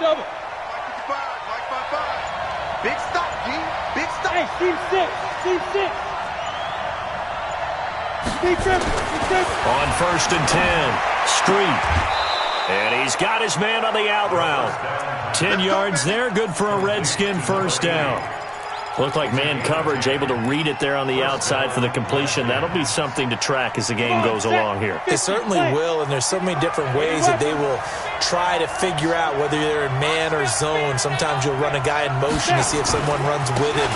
double. Big stop, G. Big stop. Hey, team six. Team six. Big triple. On 1st and 10, Street. And he's got his man on the out route. 10 yards there, good for a Redskin first down. Looked like man coverage, able to read it there on the outside for the completion. That'll be something to track as the game goes along here. It certainly will, and there's so many different ways that they will try to figure out whether they're in man or zone. Sometimes you'll run a guy in motion to see if someone runs with him.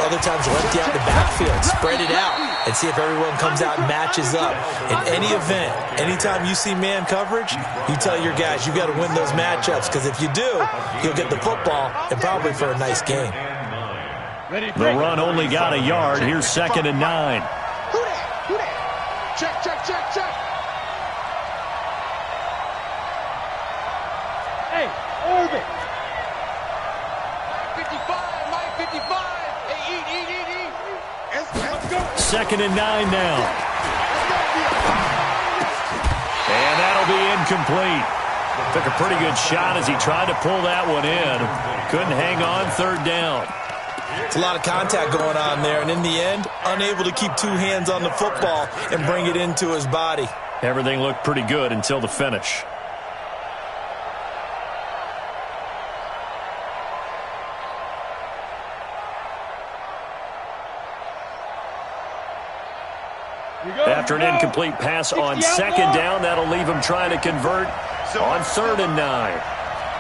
Other times you'll empty out the backfield, spread it out, and see if everyone comes out and matches up. In any event, anytime you see man coverage, you tell your guys you got to win those matchups, because if you do, you'll get the football and probably for a nice game. The run only got a yard. Here's 2nd and 9. Who that? Who that? Check, check, check, check. Hey, orbit. 55, Mike 55. Hey, eat. Let's go. 2nd and 9 now. And that'll be incomplete. Took a pretty good shot as he tried to pull that one in. Couldn't hang on, 3rd down. It's a lot of contact going on there, and in the end, unable to keep 2 hands on the football and bring it into his body. Everything looked pretty good until the finish. After an incomplete pass on 2nd down, that'll leave him trying to convert on 3rd and 9.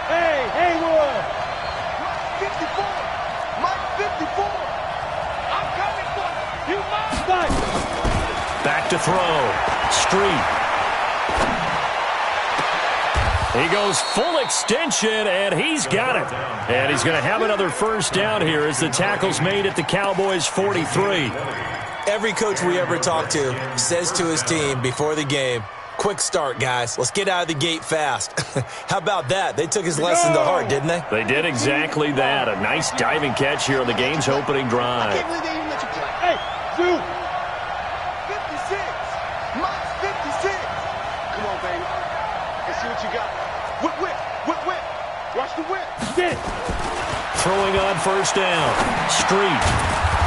Hey, Haywood. 54. Mike 54. I'm coming for you. You must. Back to throw. Street. He goes full extension, and he's got it. And he's going to have another first down here as the tackle's made at the Cowboys' 43. Every coach we ever talk to says to his team before the game, quick start, guys. Let's get out of the gate fast. How about that? They took his lesson to heart, didn't they? They did exactly that. A nice diving catch here on the game's opening drive. I can't believe they even let you play. Hey, shoot. 56. Mike's 56. Come on, baby. Let's see what you got. Whip, whip, whip, whip. Watch the whip. Get it. Throwing on 1st down. Street.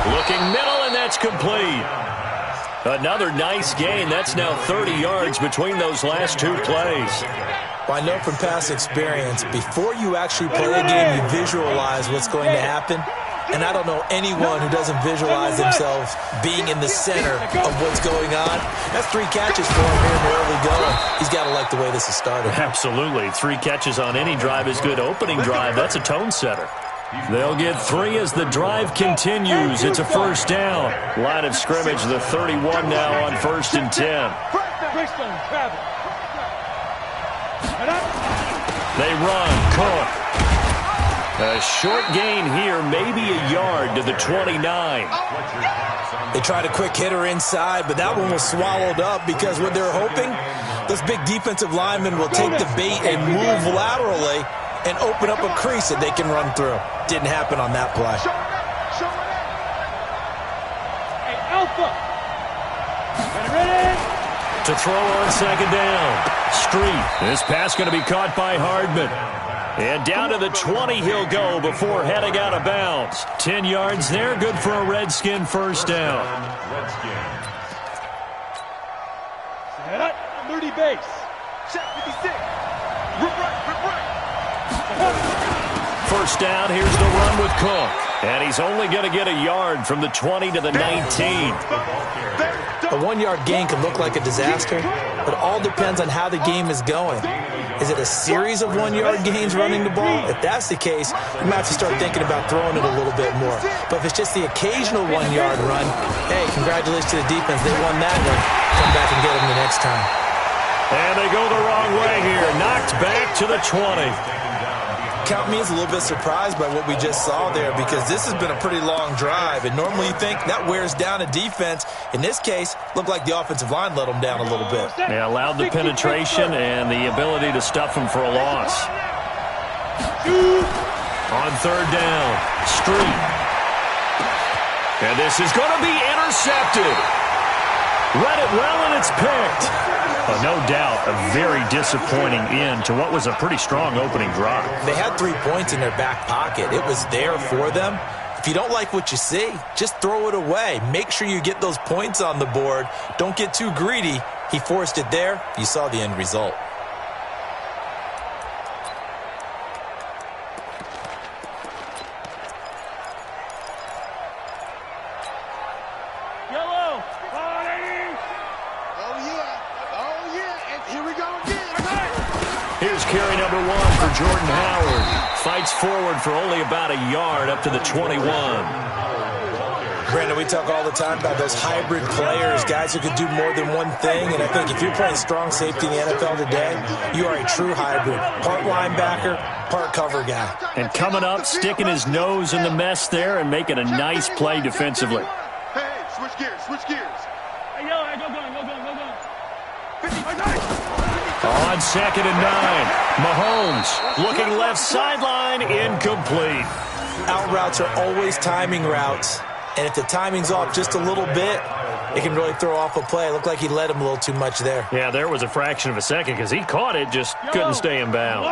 Looking middle, and that's complete. Another nice gain. That's now 30 yards between those last 2 plays. Well, I know from past experience, before you actually play a game, you visualize what's going to happen. And I don't know anyone who doesn't visualize themselves being in the center of what's going on. That's 3 catches for him here in the early going. He's got to like the way this has started. Absolutely. 3 catches on any drive is good. Opening drive, that's a tone setter. They'll get 3 as the drive continues. It's a first down. Line of scrimmage, the 31 now on 1st and 10. They run. Cook. A short gain here, maybe a yard to the 29. They tried a quick hitter inside, but that one was swallowed up because what they're hoping, those big defensive linemen will take the bait and move laterally and open up a crease that they can run through. Didn't happen on that play. Hey, Alpha. Ready. To throw on 2nd down. Street. This pass going to be caught by Hardman. And down to the 20 he'll go before heading out of bounds. 10 yards there, good for a Redskin first down. Set up, Moody base. Check 56. Rip right. First down, here's the run with Cook. And he's only going to get a yard from the 20 to the 19. A 1-yard gain can look like a disaster, but it all depends on how the game is going. Is it a series of 1-yard gains running the ball? If that's the case, you might have to start thinking about throwing it a little bit more. But if it's just the occasional 1-yard run, hey, congratulations to the defense. They won that one. Come back and get them the next time. And they go the wrong way here. Knocked back to the 20. Count me as a little bit surprised by what we just saw there, because this has been a pretty long drive, and normally you think that wears down a defense. In this case, looked like the offensive line let them down a little bit. They allowed the penetration and the ability to stuff them for a loss. On 3rd down, Street. And this is going to be intercepted. Read it well, and it's picked. No doubt, a very disappointing end to what was a pretty strong opening drive. They had 3 points in their back pocket. It was there for them. If you don't like what you see, just throw it away. Make sure you get those points on the board. Don't get too greedy. He forced it there. You saw the end result. Yellow. Oh, yeah. And here we go again. Here's carry number 1 for Jordan Howard. Fights forward for only about a yard up to the 21. Brandon, we talk all the time about those hybrid players, guys who can do more than one thing, and I think if you're playing strong safety in the NFL today, you are a true hybrid. Part linebacker, part cover guy. And coming up, sticking his nose in the mess there and making a nice play defensively. Hey, switch gears. Hey, yellow, go going. 50, On 2nd and 9, Mahomes looking left sideline, incomplete. Out routes are always timing routes, and if the timing's off just a little bit, it can really throw off a play. It looked like he led him a little too much there. Yeah, there was a fraction of a second because he caught it, just couldn't stay in bounds.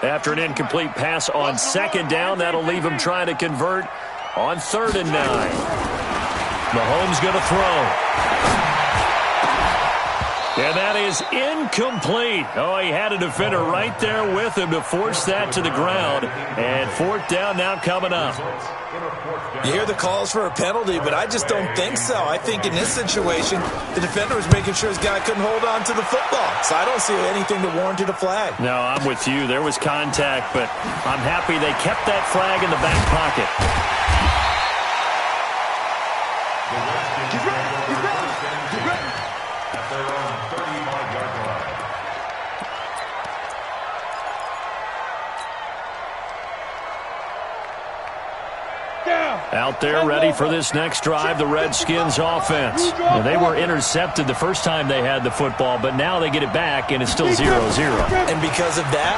After an incomplete pass on 2nd down, that'll leave him trying to convert on 3rd and 9. Mahomes going to throw. And that is incomplete. Oh, he had a defender right there with him to force that to the ground. And 4th down now coming up. You hear the calls for a penalty, but I just don't think so. I think in this situation, the defender was making sure his guy couldn't hold on to the football. So I don't see anything that warranted a flag. No, I'm with you. There was contact, but I'm happy they kept that flag in the back pocket. Get ready. Out there ready for this next drive, the Redskins offense. And they were intercepted the first time they had the football, but now they get it back, and it's still 0-0. And because of that,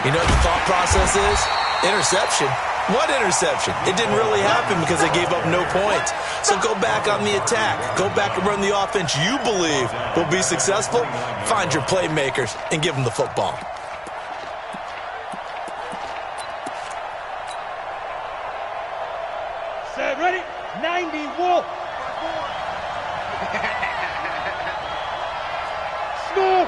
you know what the thought process is? Interception. What interception? It didn't really happen because they gave up no points. So go back on the attack. Go back and run the offense you believe will be successful. Find your playmakers and give them the football. Set, ready? 90, Wolf. Score.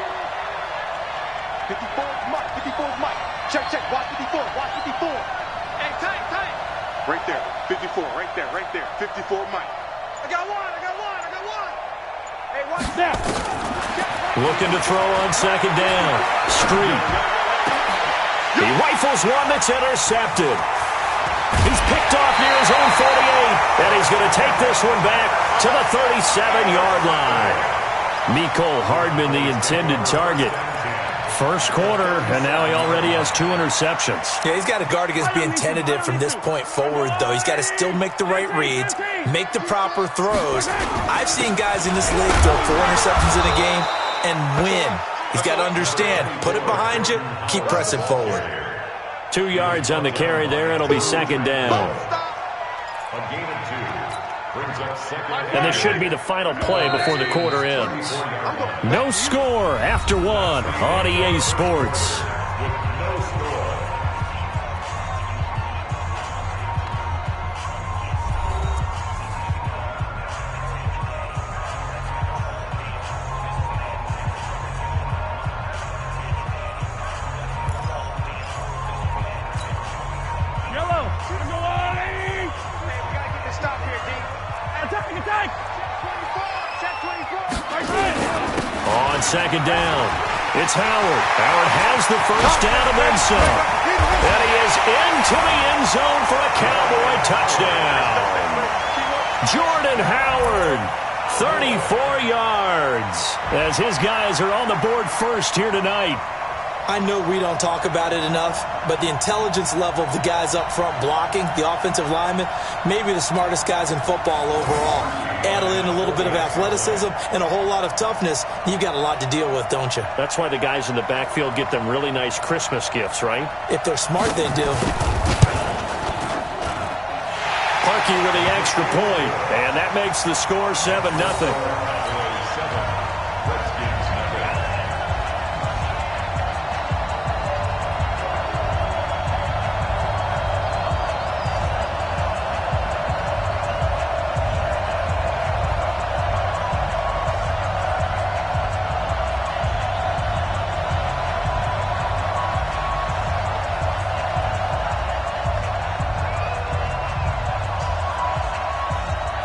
54's Mike. Check. Watch 54. Hey, tight. Right there. 54, right there. 54 Mike. I got one. Hey, watch Now. Looking to throw on 2nd down. Street. He rifles one that's intercepted. He's picked off near his own 48, and he's going to take this one back to the 37-yard line. Mecole Hardman, the intended target. First quarter, and now he already has 2 interceptions. Yeah, he's got to guard against being tentative from this point forward, though. He's got to still make the right reads, make the proper throws. I've seen guys in this league throw 4 interceptions in a game and win. He's got to understand, put it behind you, keep pressing forward. 2 yards on the carry there. It'll be 2nd down. And this should be the final play before the quarter ends. No score after 1 on EA Sports. On 2nd down, it's Howard. Howard has the first down and then some. And he is into the end zone for a Cowboy touchdown. Jordan Howard, 34 yards, as his guys are on the board first here tonight. I know we don't talk about it enough, but the intelligence level of the guys up front blocking, the offensive linemen, maybe the smartest guys in football overall. Add in a little bit of athleticism and a whole lot of toughness, you've got a lot to deal with, don't you? That's why the guys in the backfield get them really nice Christmas gifts, right? If they're smart, they do. Parkey with the extra point, and that makes the score 7-0.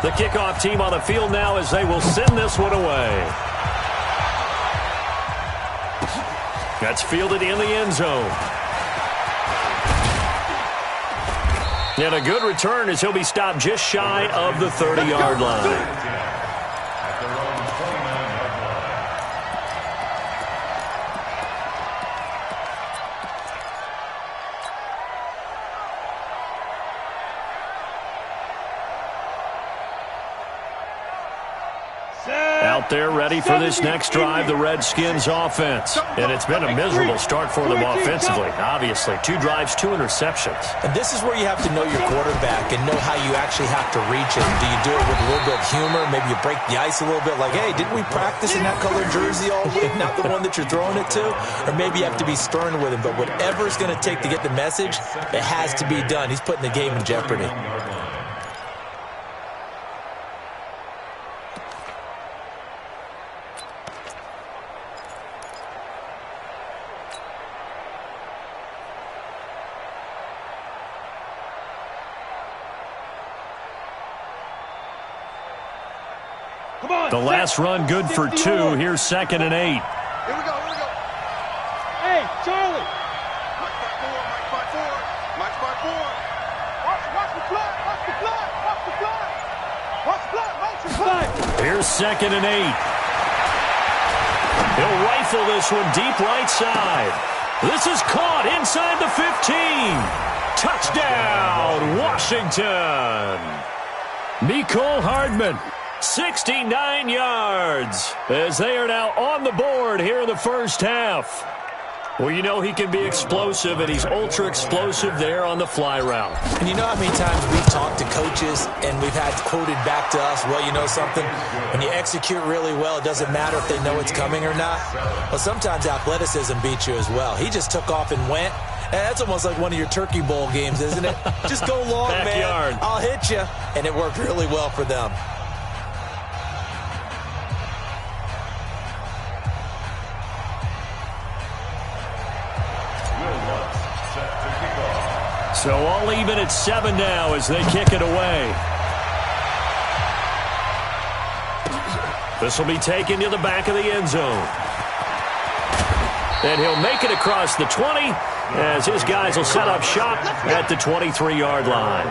The kickoff team on the field now as they will send this one away. That's fielded in the end zone. And a good return as he'll be stopped just shy of the 30-yard line. Out there ready for this next drive, the Redskins offense. And it's been a miserable start for them offensively. Obviously, 2 drives, 2 interceptions. And this is where you have to know your quarterback and know how you actually have to reach it. Do you do it with a little bit of humor? Maybe you break the ice a little bit like, hey, didn't we practice in that colored jersey all week? Not the one that you're throwing it to? Or maybe you have to be stern with him. But whatever it's going to take to get the message, it has to be done. He's putting the game in jeopardy. The last run good for 2. Here's 2nd and 8. Here we go, here we go. Hey, Charlie. Mike by 4. Watch the blood, watch the blood. Watch the blood. Here's 2nd and 8. He'll rifle this one deep right side. This is caught inside the 15. Touchdown, Washington. Mecole Hardman. 69 yards as they are now on the board here in the first half. Well, you know he can be explosive, and he's ultra-explosive there on the fly route. And you know how many times we've talked to coaches and we've had quoted back to us, well, you know something? When you execute really well, it doesn't matter if they know it's coming or not. Well, sometimes athleticism beats you as well. He just took off and went. And that's almost like one of your Turkey Bowl games, isn't it? Just go long, Backyard. man. I'll hit you. And it worked really well for them. So all even at 7 now as they kick it away. This will be taken to the back of the end zone. And he'll make it across the 20 as his guys will set up shop at the 23-yard line.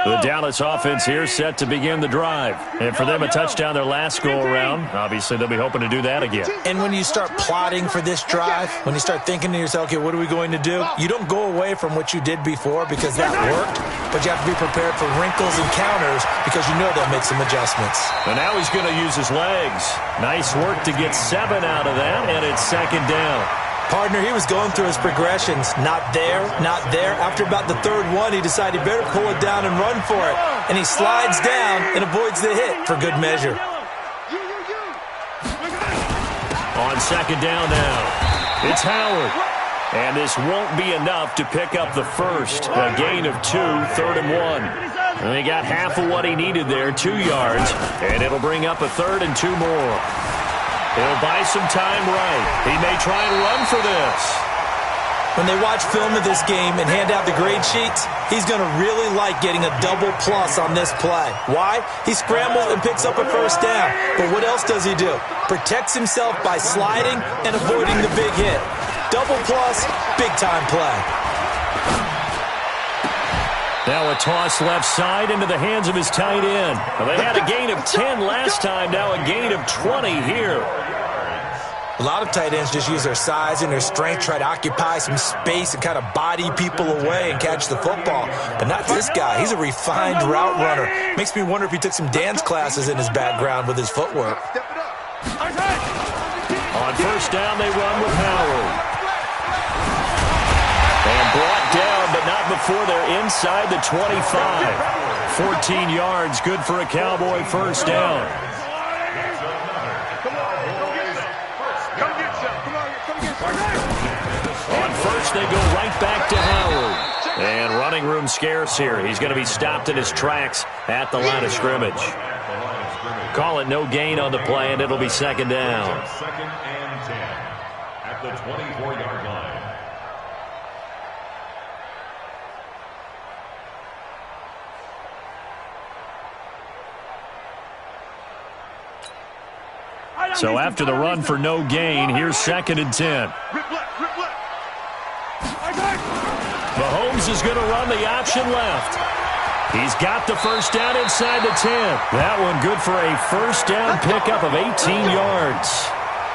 The Dallas offense here set to begin the drive. And for them, a touchdown their last go-around. Obviously, they'll be hoping to do that again. And when you start plotting for this drive, when you start thinking to yourself, okay, what are we going to do? You don't go away from what you did before because that worked, but you have to be prepared for wrinkles and counters because you know they'll make some adjustments. And now he's going to use his legs. Nice work to get 7 out of that, and it's 2nd down. Partner, he was going through his progressions. Not there, not there. After about the 3rd one, he decided he better pull it down and run for it. And he slides down and avoids the hit for good measure. On 2nd down now, it's Howard. And this won't be enough to pick up the first. A gain of 2, 3rd and 1. And he got half of what he needed there, 2 yards. And it'll bring up a 3rd and 2 more. He'll buy some time right. He may try and run for this. When they watch film of this game and hand out the grade sheets, he's going to really like getting a double plus on this play. Why? He scrambles and picks up a 1st down. But what else does he do? Protects himself by sliding and avoiding the big hit. Double plus, big-time play. Now a toss left side into the hands of his tight end. Well, they had a gain of 10 last time, now a gain of 20 here. A lot of tight ends just use their size and their strength, try to occupy some space and kind of body people away and catch the football. But not this guy. He's a refined route runner. Makes me wonder if he took some dance classes in his background with his footwork. On 1st down, they run with Howard. And brought down, but not before they're inside the 25. 14 yards, good for a Cowboy 1st down. On 1st, they go right back to Howard. And running room scarce here. He's going to be stopped in his tracks at the line of scrimmage. Call it no gain on the play, and it'll be second down. Second and 10 at the 24-yard line. So after the run for no gain, here's second and 10. Mahomes is going to run the option left. He's got the first down inside the 10. That one good for a first down pickup of 18 yards.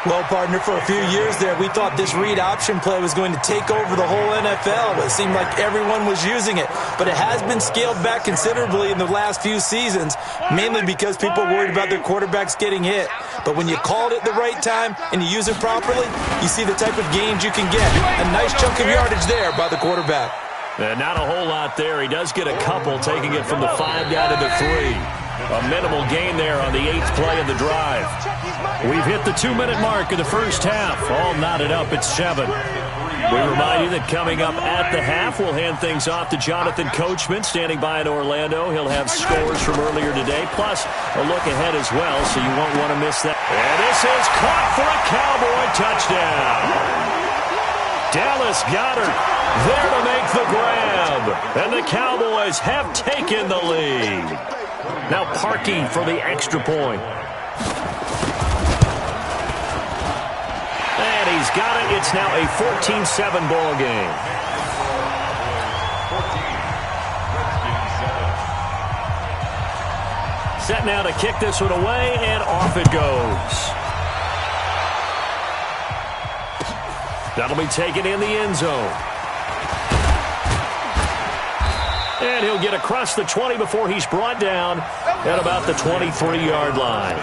Well, partner, for a few years there, we thought this read option play was going to take over the whole NFL. It seemed like everyone was using it. But it has been scaled back considerably in the last few seasons, mainly because people are worried about their quarterbacks getting hit. But when you call it at the right time and you use it properly, you see the type of gains you can get. A nice chunk of yardage there by the quarterback. Not a whole lot there. He does get a couple, taking it from the 5 down to the 3. A minimal gain there on the 8th play of the drive. We've hit the 2-minute mark of the first half. All knotted up at 7. We remind you that coming up at the half, we'll hand things off to Jonathan Coachman, standing by in Orlando. He'll have scores from earlier today, plus a look ahead as well, so you won't want to miss that. And this is caught for a Cowboy touchdown. Dallas Goedert there to make the grab. And the Cowboys have taken the lead. Now Parkey for the extra point. And he's got it. It's now a 14-7 ball game. Set now to kick this one away, and off it goes. That'll be taken in the end zone. And he'll get across the 20 before he's brought down at about the 23-yard line.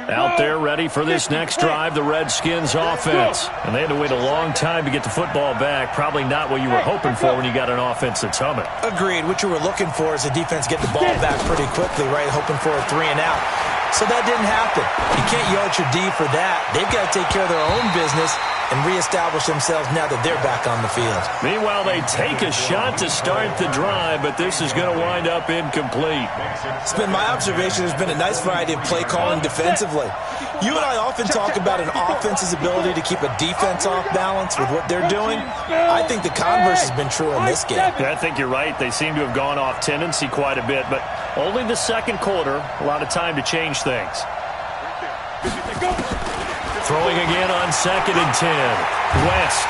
Out there ready for this next drive, the Redskins offense. And they had to wait a long time to get the football back. Probably not what you were hoping for when you got an offense that's humming. Agreed. What you were looking for is the defense get the ball back pretty quickly, right? Hoping for a 3 and out. So that didn't happen. You can't yell at your D for that. They've got to take care of their own business and reestablish themselves now that they're back on the field. Meanwhile, they take a shot to start the drive, but this is going to wind up incomplete. It's been my observation. There's been a nice variety of play calling defensively. You and I often talk about an offense's ability to keep a defense off balance with what they're doing. I think the converse has been true in this game. Yeah, I think you're right. They seem to have gone off tendency quite a bit, but only the second quarter, a lot of time to change things. Throwing again on second and 10. West.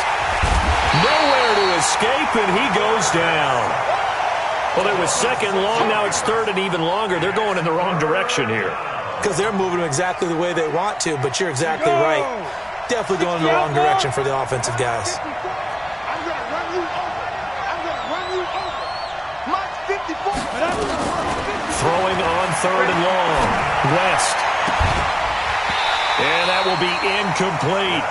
Nowhere to escape, and he goes down. Well, it was second long. Now it's third and even longer. They're going in the wrong direction here. Because they're moving exactly the way they want to, but you're exactly right. Definitely going in the wrong direction for the offensive guys. I'm going to run you over. I'm going to run you over. Mark 54. Throwing on third and long. West. And that will be incomplete.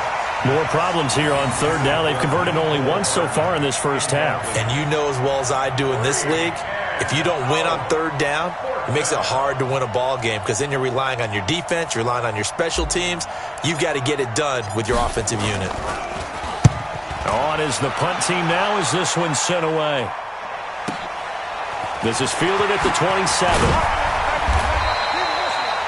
More problems here on third down. They've converted only once so far in this first half. And you know as well as I do in this league, if you don't win on third down, it makes it hard to win a ball game because then you're relying on your defense, you're relying on your special teams. You've got to get it done with your offensive unit. On is the punt team now as this one's sent away. This is fielded at the 27.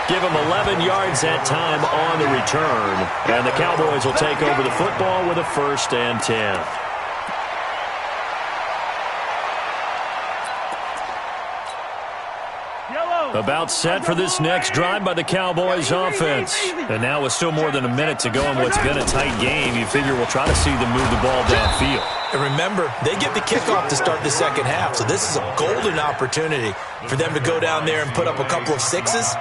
Give him 11 yards that time on the return. And the Cowboys will take over the football with a 1st and 10. About set for this next drive by the Cowboys offense. And now with still more than a minute to go in what's been a tight game, you figure we'll try to see them move the ball downfield. And remember, they get the kickoff to start the second half, so this is a golden opportunity for them to go down there and put up a couple of sixes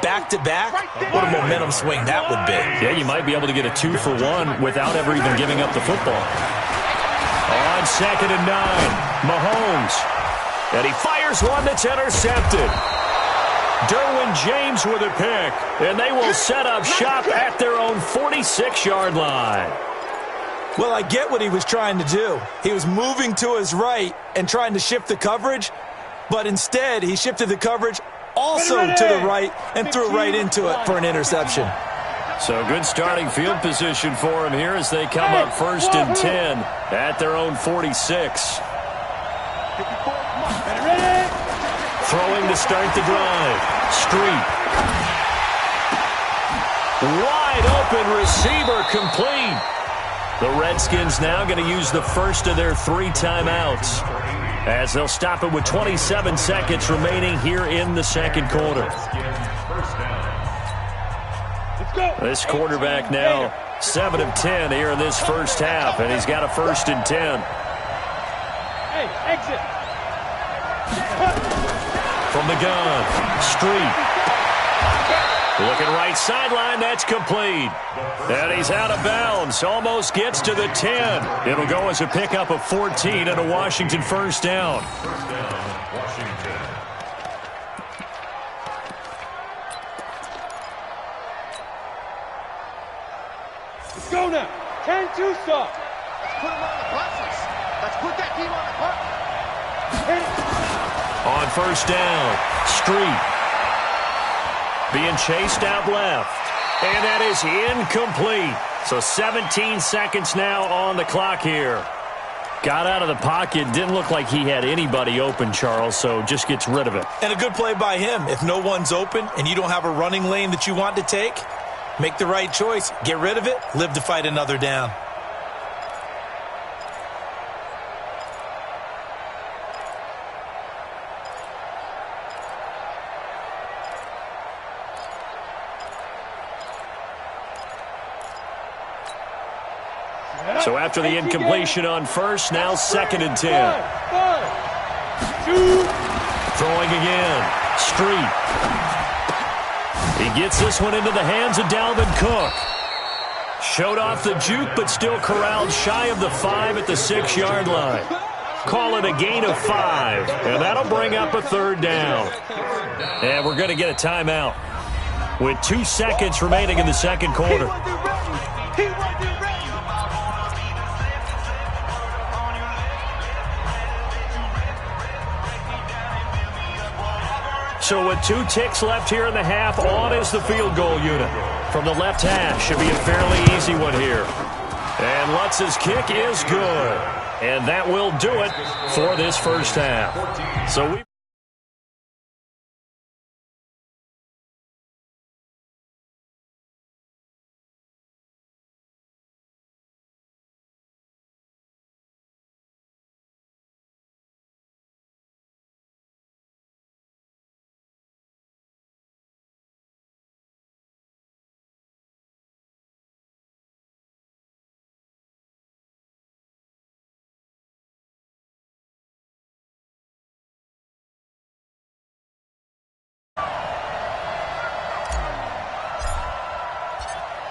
back-to-back. What a momentum swing that would be. Yeah, you might be able to get a 2-for-1 without ever even giving up the football. On second and 9, Mahomes. And he fires one that's intercepted. Derwin James with a pick, and they will set up shop at their own 46-yard line. Well, I get what he was trying to do. He was moving to his right and trying to shift the coverage, but instead he shifted the coverage also to the right and threw right into it for an interception. So good starting field position for him here as they come up 1st and 10 at their own 46. Throwing to start the drive. Street. Wide open receiver complete. The Redskins now going to use the first of their 3 timeouts as they'll stop it with 27 seconds remaining here in the second quarter. This quarterback now 7 of 10 here in this first half, and he's got a 1st and 10. Hey, exit. From the gun, Street. Looking right sideline, that's complete. And he's out of bounds, almost gets to the 10. It'll go as a pickup of 14 and a Washington first down. Washington. Let's go now. 10-2 stop. Let's put him on the buses. Let's put that team on the bus. Hit it. On first down, Street. Being chased out left. And that is incomplete. So 17 seconds now on the clock here. Got out of the pocket. Didn't look like he had anybody open, Charles, so just gets rid of it. And a good play by him. If no one's open and you don't have a running lane that you want to take, make the right choice. Get rid of it. Live to fight another down. So after the incompletion on first, now 2nd and 10. 2. Throwing again. Street. He gets this one into the hands of Dalvin Cook. Showed off the juke, but still corralled shy of the 5 at the 6-yard line. Call it a gain of 5, and that'll bring up a 3rd down. And we're going to get a timeout with 2 seconds remaining in the second quarter. So with 2 ticks left here in the half, on is the field goal unit. From the left hash, should be a fairly easy one here. And Lutz's kick is good. And that will do it for this first half. So we...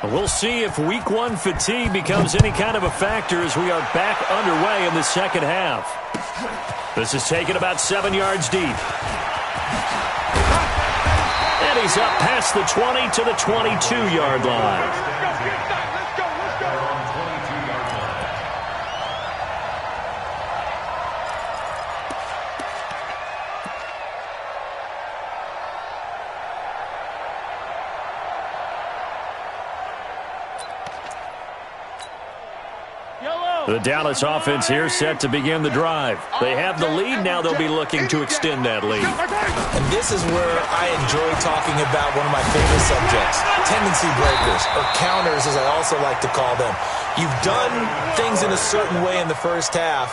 We'll see if week 1 fatigue becomes any kind of a factor as we are back underway in the second half. This is taken about 7 yards deep. And he's up past the 20 to the 22-yard line. The Dallas offense here set to begin the drive. They have the lead. Now they'll be looking to extend that lead. And this is where I enjoy talking about one of my favorite subjects, tendency breakers, or counters as I also like to call them. You've done things in a certain way in the first half,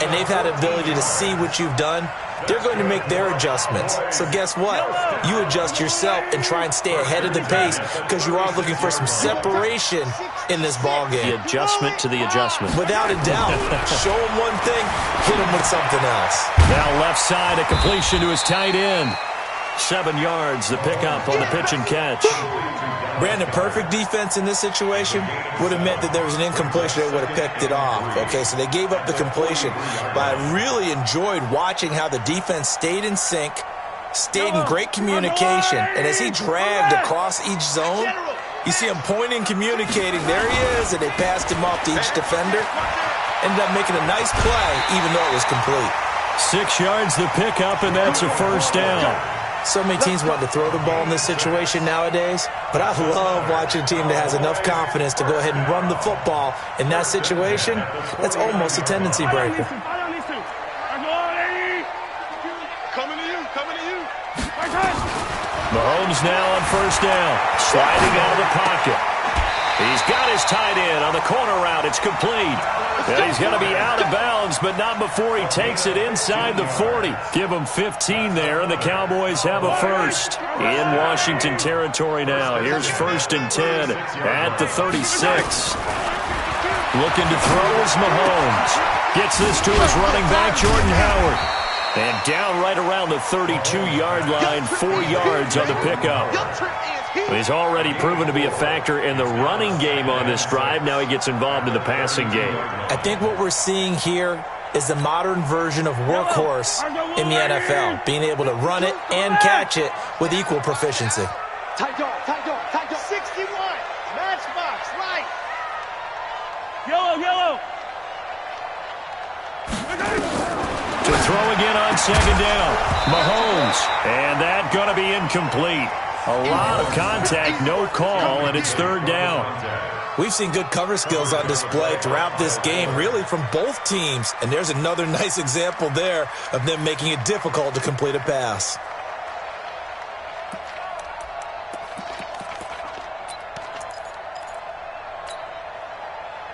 and they've had the ability to see what you've done. They're going to make their adjustments. So guess what? You adjust yourself and try and stay ahead of the pace because you are looking for some separation in this ballgame. The adjustment to the adjustment. Without a doubt. Show him one thing, hit him with something else. Now left side, a completion to his tight end. 7 yards, the pickup on the pitch and catch. Brandon, perfect defense in this situation would have meant that there was an incompletion that would have picked it off. Okay, so they gave up the completion. But I really enjoyed watching how the defense stayed in sync, stayed in great communication, and as he dragged across each zone, You see him pointing, communicating. There he is, and they passed him off to each defender. Ended up making a nice play, even though it was complete. 6 yards the pickup, and that's a first down. So many teams want to throw the ball in this situation nowadays, but I love watching a team that has enough confidence to go ahead and run the football in that situation. That's almost a tendency breaker. Mahomes now on first down, sliding out of the pocket. He's got his tight end on the corner route. It's complete. And he's going to be out of bounds, but not before he takes it inside the 40. Give him 15 there, and the Cowboys have a first. In Washington territory now. Here's 1st and 10 at the 36. Looking to throw is Mahomes. Gets this to his running back, Jordan Howard. And down right around the 32-yard line, 4 yards on the pickup. He's already proven to be a factor in the running game on this drive. Now he gets involved in the passing game. I think what we're seeing here is the modern version of workhorse in the NFL, being able to run it and catch it with equal proficiency. Tight dog, tight dog, tight dog. 61, matchbox, right. Yellow. To throw again on second down. Mahomes. And that going to be incomplete. A lot of contact, no call, and it's 3rd down. We've seen good cover skills on display throughout this game, really from both teams. And there's another nice example there of them making it difficult to complete a pass.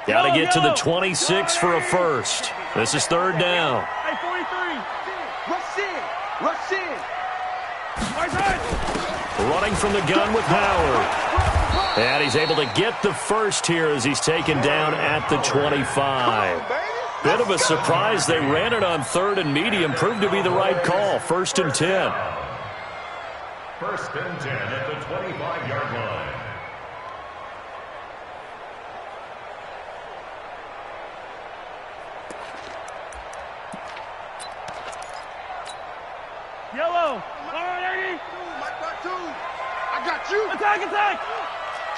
Got to get to the 26 for a first. This is 3rd down. Rush in. Running from the gun with Howard. And he's able to get the first here as he's taken down at the 25. Bit of a surprise. They ran it on 3rd and medium. Proved to be the right call. 1st and 10. 1st and 10 at the 25-yard line. Yellow. All right, Eddie. I got you. Attack.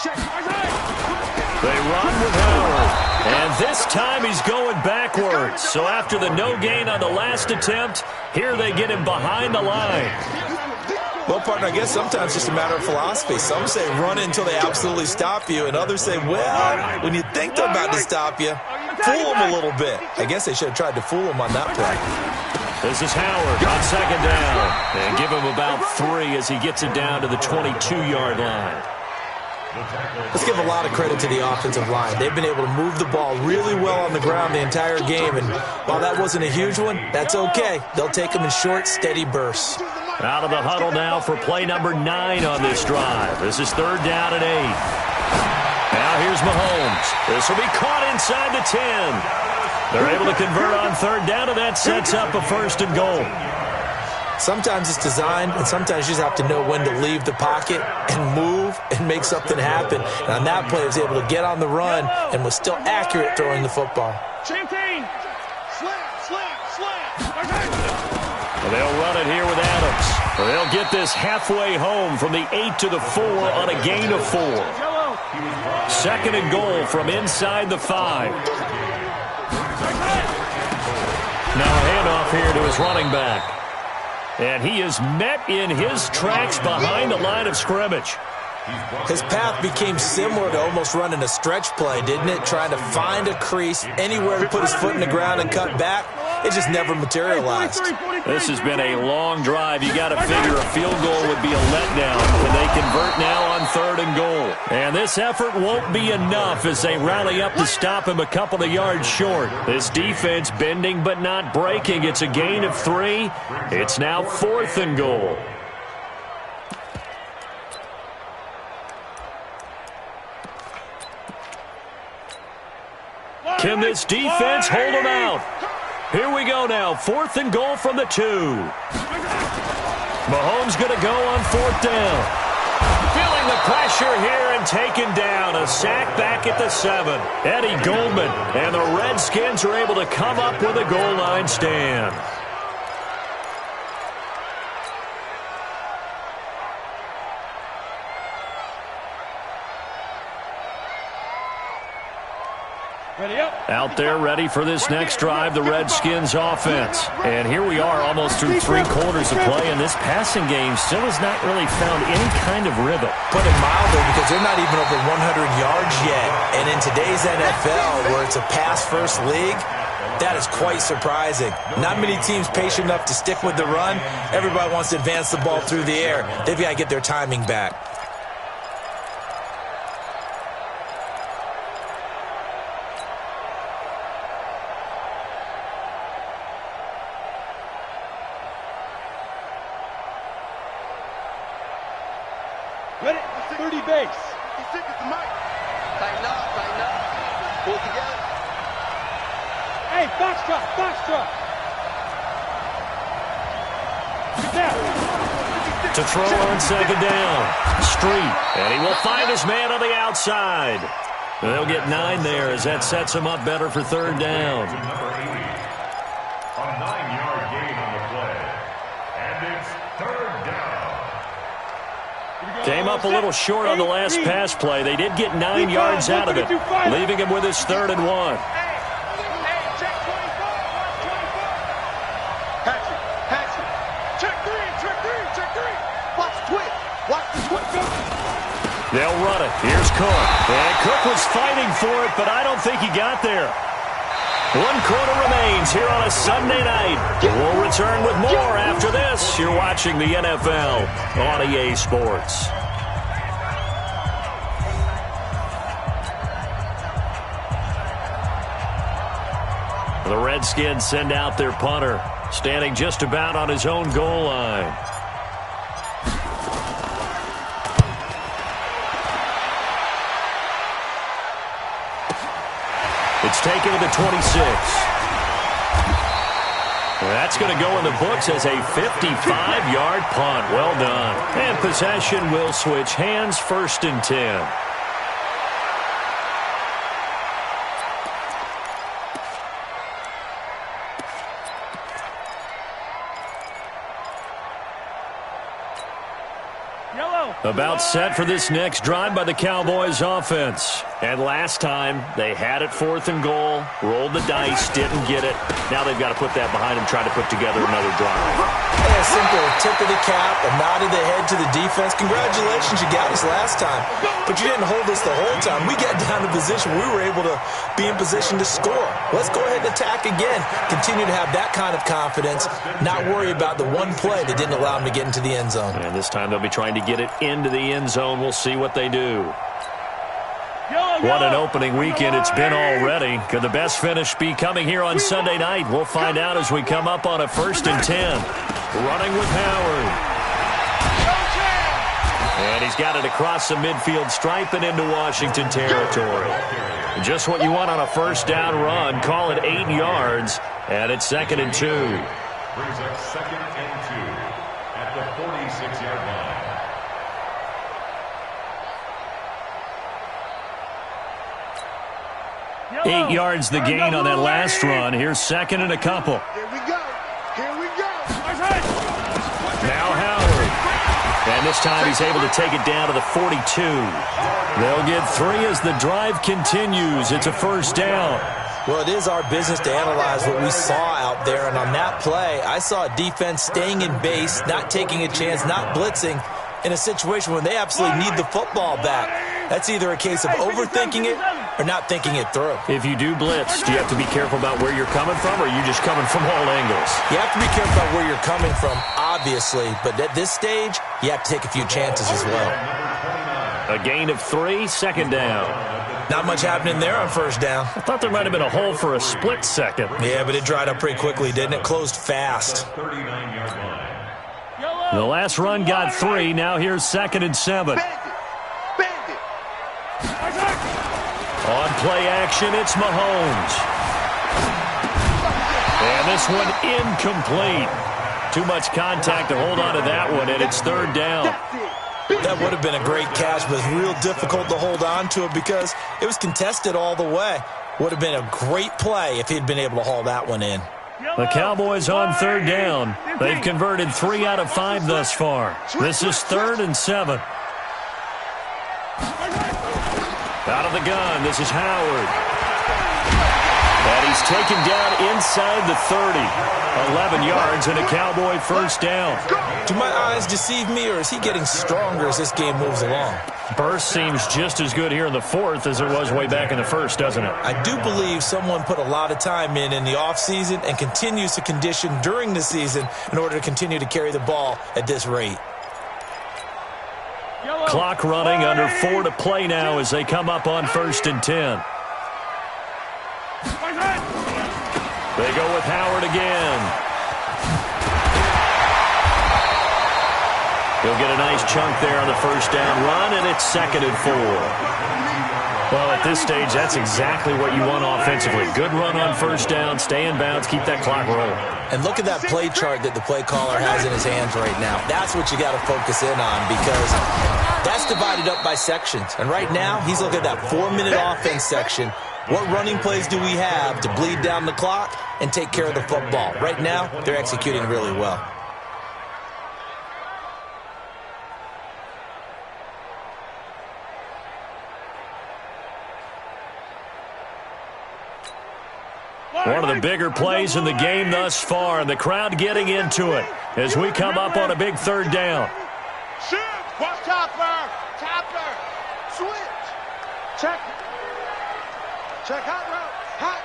Check. They run with Howard. And this time he's going backwards. So after the no gain on the last attempt, here they get him behind the line. Well, partner, I guess sometimes it's just a matter of philosophy. Some say run until they absolutely stop you, and others say, well, when you think they're about to stop you, fool them a little bit. I guess they should have tried to fool them on that play. This is Howard on second down. And give him about 3 as he gets it down to the 22-yard line. Let's give a lot of credit to the offensive line. They've been able to move the ball really well on the ground the entire game. And while that wasn't a huge one, that's okay. They'll take them in short, steady bursts. Out of the huddle now for play number 9 on this drive. This is 3rd down and 8. Now here's Mahomes. This will be caught inside the 10. They're able to convert on 3rd down, and that sets up a 1st and goal. Sometimes it's designed, and sometimes you just have to know when to leave the pocket and move and make something happen. And on that play, he was able to get on the run and was still accurate throwing the football. Slam. They'll run it here with Adams. They'll get this halfway home from the 8 to the 4 on a gain of 4. 2nd and goal from inside the 5. Now a handoff here to his running back. And he is met in his tracks behind the line of scrimmage. His path became similar to almost running a stretch play, didn't it? Trying to find a crease, anywhere to put his foot in the ground and cut back. It just never materialized. This has been a long drive. You got to figure a field goal would be a letdown. Can they convert now on 3rd and goal? And this effort won't be enough as they rally up to stop him a couple of yards short. This defense bending but not breaking. It's a gain of 3. It's now 4th and goal. Can this defense hold them out? Here we go now. 4th and goal from the 2. Mahomes going to go on 4th down. Feeling the pressure here and taken down. A sack back at the 7. Eddie Goldman and the Redskins are able to come up with a goal line stand. Out there ready for this next drive, the Redskins offense. And here we are almost through 3 quarters of play, and this passing game still has not really found any kind of rhythm. Put it mildly, because they're not even over 100 yards yet. And in today's NFL, where it's a pass-first league, that is quite surprising. Not many teams patient enough to stick with the run. Everybody wants to advance the ball through the air. They've got to get their timing back. Ready? 30 base. Tighten up, tighten up. Pull it together. Hey, foxtrot, foxtrot. Get down. To throw on second down. Street. And he will find his man on the outside. They'll get 9 there as that sets him up better for third down. Number 80. A 9-yard gain on the play. And it's third down. Came up a little short on the last pass play. They did get 9 yards out of it, leaving him with his 3rd and 1. Check 24, watch 24. Patch it. Check 3. Watch the twist. Watch the twist. They'll run it. Here's Cook. And Cook was fighting for it, but I don't think he got there. 1 quarter remains here on a Sunday night. We'll return with more after this. You're watching the NFL on EA Sports. The Redskins send out their punter, standing just about on his own goal line. It's taken to the 26. That's going to go in the books as a 55-yard punt. Well done. And possession will switch hands, 1st and 10. About set for this next drive by the Cowboys offense. And last time, they had it 4th and goal, rolled the dice, didn't get it. Now they've got to put that behind them, try to put together another drive. A simple tip of the cap, a nod of the head to the defense. Congratulations, you got us last time. But you didn't hold us the whole time. We got down to position. We were able to be in position to score. Let's go ahead and attack again. Continue to have that kind of confidence, not worry about the one play that didn't allow them to get into the end zone. And this time they'll be trying to get it into the end zone. We'll see what they do. What an opening weekend it's been already. Could the best finish be coming here on Sunday night? We'll find out as we come up on a 1st and 10. Running with Howard. And he's got it across the midfield stripe and into Washington territory. Just what you want on a 1st down run. Call it 8 yards. And it's 2nd and 2. Brings up 2nd and 2 at the 46-yard line. 8 yards the gain on that last run. Here's 2nd and a couple. Here we go. Now Howard. And this time he's able to take it down to the 42. They'll get 3 as the drive continues. It's a 1st down. Well, it is our business to analyze what we saw out there. And on that play, I saw a defense staying in base, not taking a chance, not blitzing, in a situation when they absolutely need the football back. That's either a case of overthinking it or not thinking it through. If you do blitz, do you have to be careful about where you're coming from, or are you just coming from all angles? You have to be careful about where you're coming from, obviously. But at this stage, you have to take a few chances as well. A gain of 3, 2nd down. Not much happening there on 1st down. I thought there might have been a hole for a split second. Yeah, but it dried up pretty quickly, didn't it? Closed fast. 39-yard line. The last run got 3. Now here's 2nd and 7. On play action, it's Mahomes. And this one incomplete. Too much contact to hold on to that one, and it's 3rd down. That would have been a great catch, but it's real difficult to hold on to it because it was contested all the way. Would have been a great play if he'd been able to haul that one in. The Cowboys on 3rd down. They've converted 3 out of 5 thus far. This is 3rd and 7. Out of the gun, this is Howard. he's taken down inside the 30. 11 yards and a Cowboy first down. Do my eyes deceive me, or is he getting stronger as this game moves along? Burst seems just as good here in the fourth as it was way back in the first, doesn't it? I do believe someone put a lot of time in the offseason and continues to condition during the season in order to continue to carry the ball at this rate. Clock running, under 4 to play now as they come up on 1st and 10. They go with Howard again. He'll get a nice chunk there on the first down run, and it's 2nd and 4. Well, at this stage, that's exactly what you want offensively. Good run on first down, stay in bounds, keep that clock rolling. And look at that play chart that the play caller has in his hands right now. That's what you got to focus in on, because that's divided up by sections. And right now, he's looking at that 4-minute offense section. What running plays do we have to bleed down the clock and take care of the football? Right now, they're executing really well. One of the bigger plays in the game thus far, and the crowd getting into it as we come up on a big 3rd down. Shoot! Watch Topper! Topper! Switch! Check! Check hot route! Hot!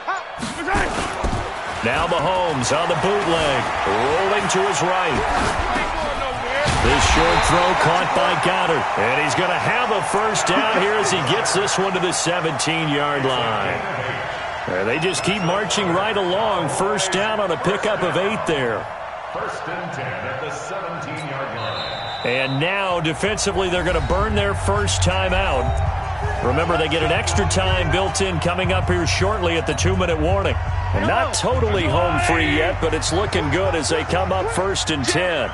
Now Mahomes on the bootleg, rolling to his right. This short throw caught by Goddard, and he's going to have a first down here as he gets this one to the 17-yard line. They just keep marching right along. First down on a pickup of 8 there. 1st and 10 at the 17-yard line. And now, defensively, they're going to burn their first timeout. Remember, they get an extra time built in coming up here shortly at the 2-minute warning. And not totally home free yet, but it's looking good as they come up 1st and 10.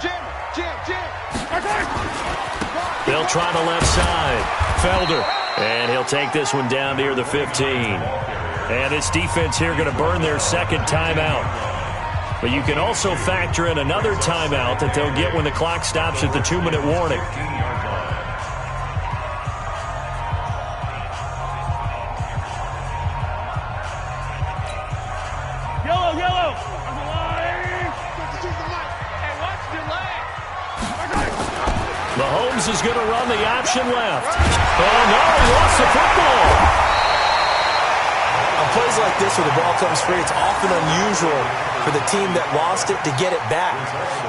They'll try the left side. Felder. And he'll take this one down near the 15. And this defense here going to burn their 2nd timeout. But you can also factor in another timeout that they'll get when the clock stops at the 2-minute warning. Yellow! Mahomes is going to run the option left. Oh, no, he lost the football. On plays like this where the ball comes free, it's often unusual for the team that lost it to get it back,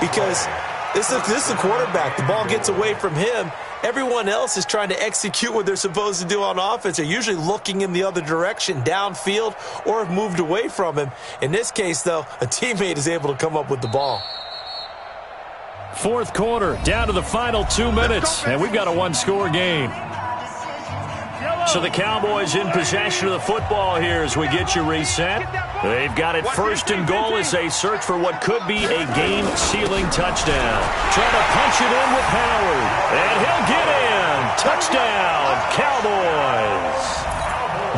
because this is the quarterback. The ball gets away from him. Everyone else is trying to execute what they're supposed to do on offense. They're usually looking in the other direction, downfield, or have moved away from him. In this case, though, a teammate is able to come up with the ball. 4th quarter, down to the final 2 minutes, and we've got a 1-score game. So the Cowboys in possession of the football here as we get you reset. They've got it 1st and goal as they search for what could be a game-sealing touchdown. Trying to punch it in with Howard, and he'll get in. Touchdown, Cowboys.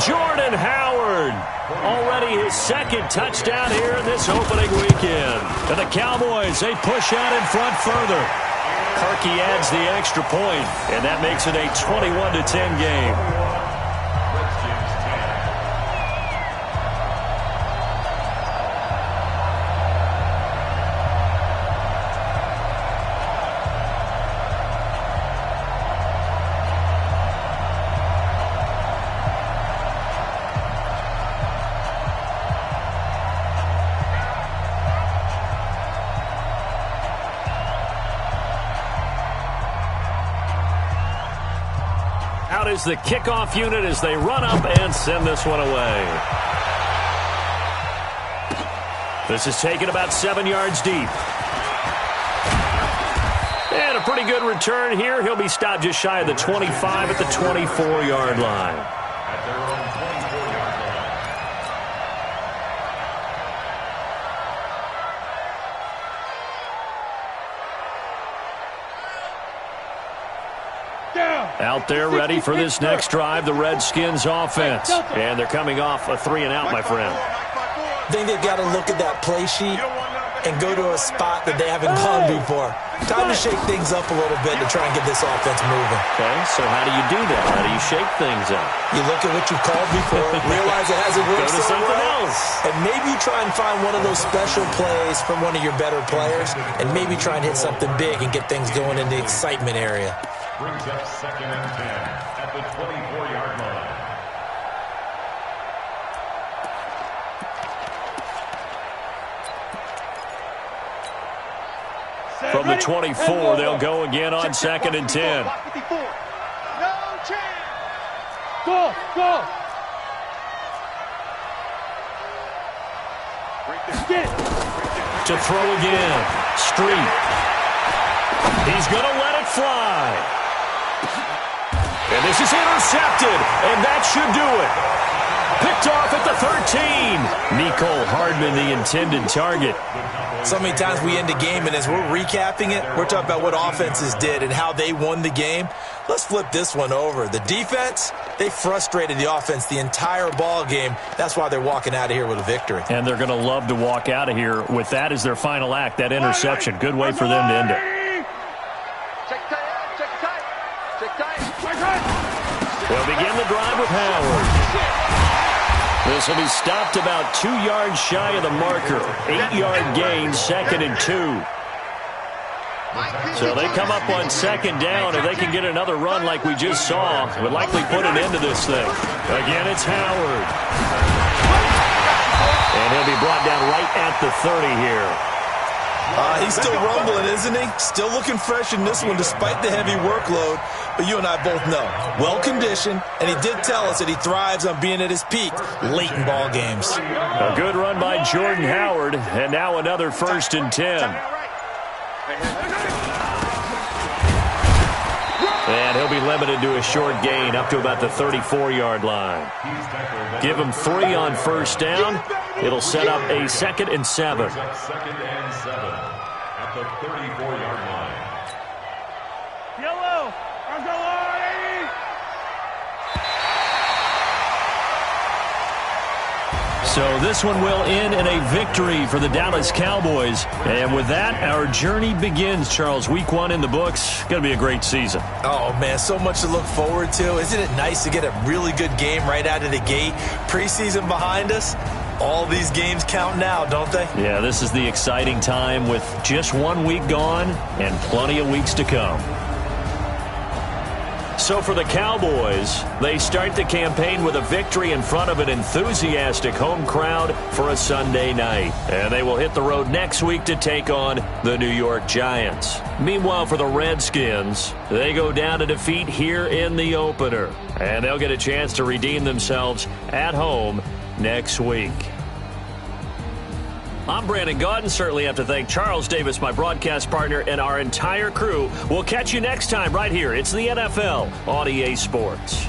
Jordan Howard, already his 2nd touchdown here in this opening weekend. And the Cowboys, they push out in front further. Parkey adds the extra point, and that makes it a 21-10 game. Out is the kickoff unit as they run up and send this one away. This is taken about 7 yards deep. And a pretty good return here. He'll be stopped just shy of the 25 at the 24-yard line. At their own 24-yard line. Out there ready for this next drive, the Redskins offense. And they're coming off a 3-and-out, my friend. I think they've got to look at that play sheet and go to a spot that they haven't gone before. Time to shake things up a little bit to try and get this offense moving. Okay, so how do you do that? How do you shake things up? You look at what you've called before, realize it hasn't worked Go to so something well, else. and maybe you try and find one of those special plays from one of your better players, and maybe try and hit something big and get things going in the excitement area. Brings up 2nd and 10 at the 24-yard line. From the 24, they'll go again on 2nd and 10. No chance. Go, go. Get. To throw again. Street. He's going to let it fly. And this is intercepted, and that should do it. Picked off at the 13. Nicole Hardman, the intended target. So many times we end a game, and as we're recapping it, we're talking about what offenses did and how they won the game. Let's flip this one over. The defense, they frustrated the offense the entire ball game. That's why they're walking out of here with a victory. And they're going to love to walk out of here with that as their final act, that interception. Good way for them to end it. Check tight, check tight, check tight. They'll begin the drive with Howard. This will be stopped about 2 yards shy of the marker. 8-yard gain, 2nd and 2. So they come up on 2nd down. If they can get another run like we just saw, would likely put an end to this thing. Again, it's Howard. And he'll be brought down right at the 30 here. He's still rumbling, isn't he? Still looking fresh in this one despite the heavy workload. But you and I both know, well-conditioned, and he did tell us that he thrives on being at his peak late in ball games. A good run by Jordan Howard, and now another 1st and 10. And he'll be limited to a short gain up to about the 34-yard line. Give him 3 on 1st down. It'll set up a 2nd and 7. 2nd and 7 at the 34-yard line. Yellow. So this one will end in a victory for the Dallas Cowboys. And with that, our journey begins, Charles. Week 1 in the books. Going to be a great season. Oh, man, so much to look forward to. Isn't it nice to get a really good game right out of the gate? Preseason behind us. All these games count now, don't they? Yeah, this is the exciting time with just 1 week gone and plenty of weeks to come. So for the Cowboys, they start the campaign with a victory in front of an enthusiastic home crowd for a Sunday night. And they will hit the road next week to take on the New York Giants. Meanwhile, for the Redskins, they go down to defeat here in the opener. And they'll get a chance to redeem themselves at home next week. I'm Brandon Gaudin. Certainly have to thank Charles Davis, my broadcast partner, and our entire crew. We'll catch you next time right here. It's the NFL on EA Sports.